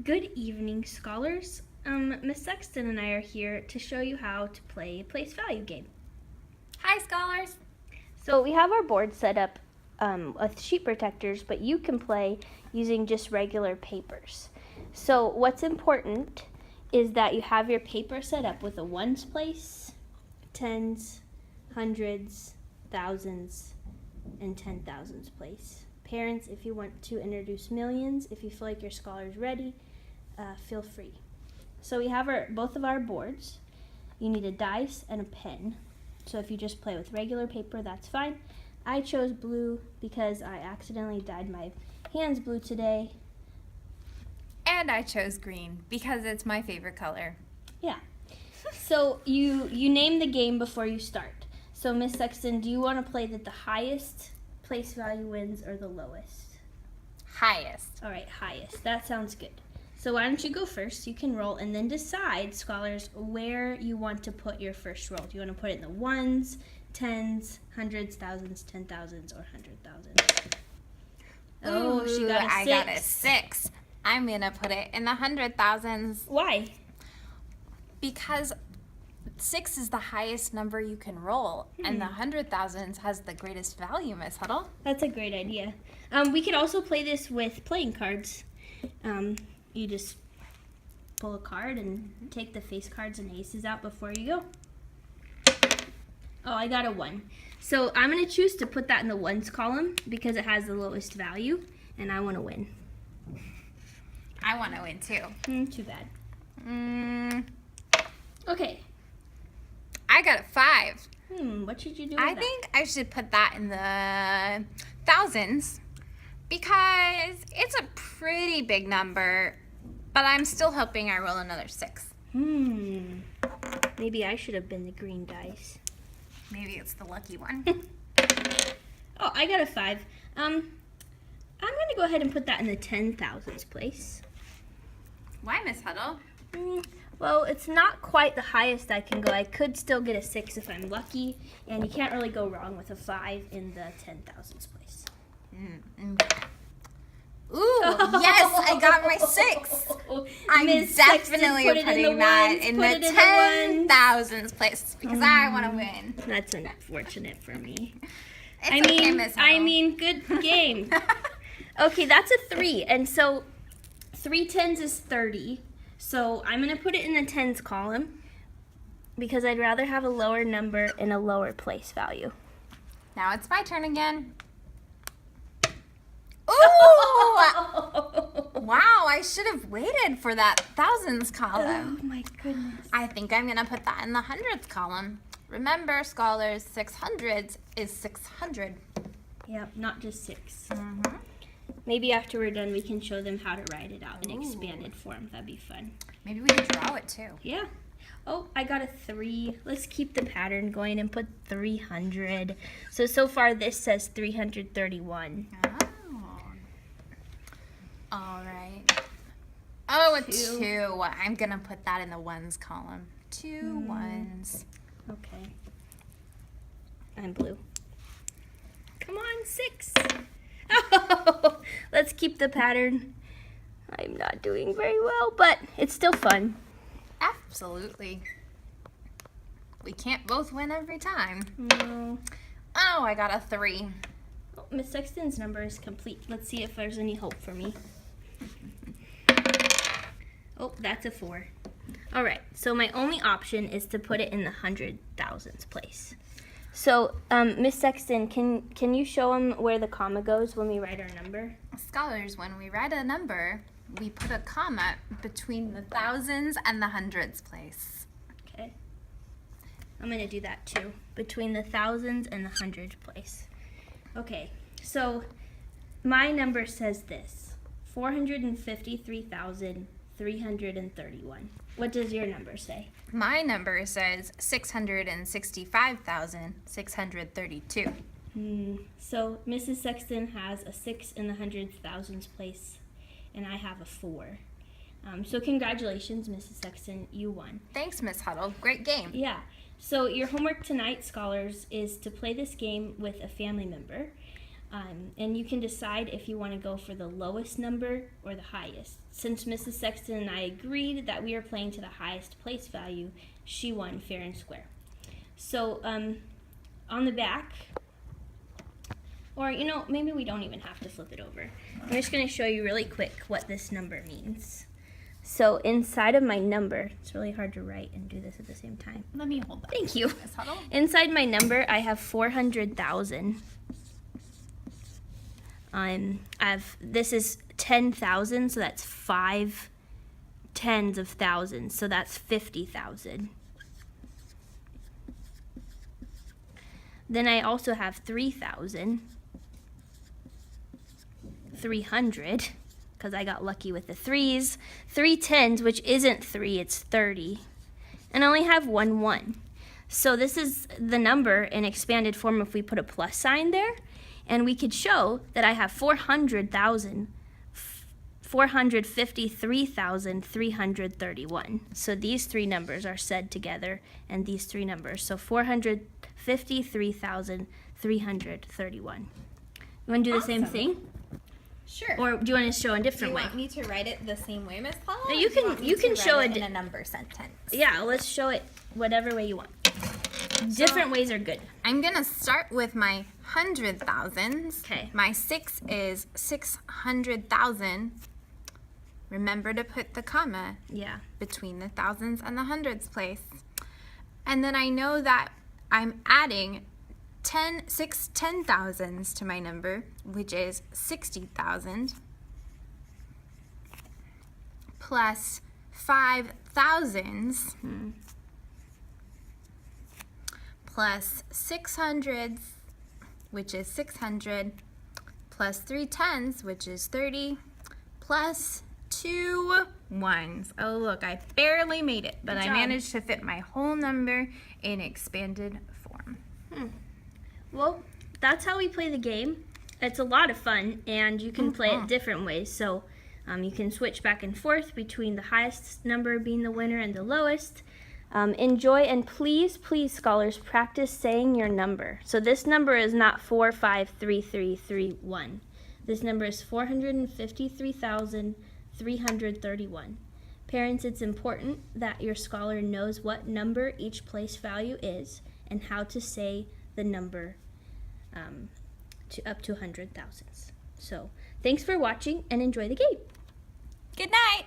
Good evening, scholars. Miss Sexton and I are here to show you how to play a place value game. Hi, scholars. So we have our board set up with sheet protectors, but you can play using just regular papers. So what's important is that you have your paper set up with a ones place, tens, hundreds, thousands, and 10,000s place. Parents, if you want to introduce millions, if you feel like your scholar's ready, feel free. So we have both of our boards. You need a dice and a pen. So if you just play with regular paper, that's fine. I chose blue because I accidentally dyed my hands blue today. And I chose green because it's my favorite color. Yeah. So you name the game before you start. So Miss Sexton, do you want to play that the highest place value wins or the lowest? Highest. All right, highest. That sounds good. So why don't you go first? You can roll and then decide, scholars, where you want to put your first roll. Do you want to put it in the ones, tens, hundreds, thousands, 10,000s, or 100,000s? Oh, she got a 6. I got a 6. I'm going to put it in the 100,000s. Why? Because 6 is the highest number you can roll, and the 100,000s has the greatest value, Miss Huddle. That's a great idea. We could also play this with playing cards. You just pull a card and take the face cards and aces out before you go. Oh, I got a 1. So I'm going to choose to put that in the ones column because it has the lowest value, and I want to win. I want to win, too. Too bad. Okay. I got a 5. What should you do with I that? think I should put that in the thousands because it's a pretty big number, but I'm still hoping I roll another 6. Maybe I should have been the green dice. Maybe it's the lucky one. Oh, I got a 5. I'm going to go ahead and put that in the 10,000s place. Why, Miss Huddle? Well, it's not quite the highest I can go. I could still get a 6 if I'm lucky, and you can't really go wrong with a 5 in the 10,000s place. Okay. Ooh, yes, I got my 6. I'm Miss definitely Sexton, putting that in the 10,000s place because I want to win. That's unfortunate for me. It's okay, Miss Huddle. Good game. Okay, that's a 3, and so 3 tens is 30. So I'm going to put it in the tens column because I'd rather have a lower number and a lower place value. Now it's my turn again. Ooh! Wow, I should have waited for that thousands column. Oh my goodness. I think I'm going to put that in the hundreds column. Remember, scholars, 600s is 600. Yep, not just 6. Maybe after we're done, we can show them how to write it out in expanded form. That'd be fun. Maybe we can draw it too. Yeah. Oh, I got a 3. Let's keep the pattern going and put 300. So far this says 331. Oh. All right. Oh, a 2. I'm going to put that in the ones column. 2 ones. Okay. I'm blue. Come on, 6. Let's keep the pattern. I'm not doing very well, but it's still fun. Absolutely. We can't both win every time. No. Oh, I got a 3. Oh, Miss Sexton's number is complete. Let's see if there's any hope for me. Oh, that's a 4. All right, so my only option is to put it in the 100,000s place. So, Miss Sexton, can you show them where the comma goes when we write our number? Scholars, when we write a number, we put a comma between the thousands and the hundreds place. Okay. I'm going to do that too, between the thousands and the hundreds place. Okay, so my number says this, 453,331. What does your number say? My number says 665,632. So Mrs. Sexton has a 6 in the hundreds, thousands place, and I have a 4. So congratulations, Mrs. Sexton, you won. Thanks, Miss Huddle. Great game. Yeah. So your homework tonight, scholars, is to play this game with a family member. And you can decide if you want to go for the lowest number or the highest. Since Mrs. Sexton and I agreed that we are playing to the highest place value, she won fair and square. So on the back, or maybe we don't even have to flip it over. I'm just going to show you really quick what this number means. So inside of my number, it's really hard to write and do this at the same time. Let me hold that. Thank you. Miss Huddle. Inside my number, I have 400,000. This is 10,000, so that's 5 tens of thousands, so that's 50,000. Then I also have 3,000, 300, because I got lucky with the threes, 3 tens, which isn't 3, it's 30, and I only have 1 1. So this is the number in expanded form if we put a plus sign there. And we could show that I have 453,331. So these three numbers are said together, and these three numbers. So 453,331. You want to do the same Awesome. thing? Sure. Or do you want to show a do different you way? want me to write it the same way, Miss Paula? No, or you do can- want me you can to show write it in a number sentence. Yeah, let's show it whatever way you want. Different ways are good. I'm gonna start with my 100,000s. Okay. My 6 is 600,000. Remember to put the comma Yeah. between the thousands and the hundreds place. And then I know that I'm adding 6 10,000s to my number, which is 60,000, plus 5 thousands, plus 600s, which is 600, plus 3 tens, which is 30, plus 2 ones. Oh, look, I barely made it, but Good I job. managed to fit my whole number in expanded form. Well, that's how we play the game. It's a lot of fun, and you can play Mhm. it different ways. So you can switch back and forth between the highest number being the winner and the lowest. Enjoy, and please, scholars, practice saying your number. So this number is not 453331. This number is 453,331. Parents, it's important that your scholar knows what number each place value is and how to say the number to up to 100,000s. So thanks for watching and enjoy the game. Good night.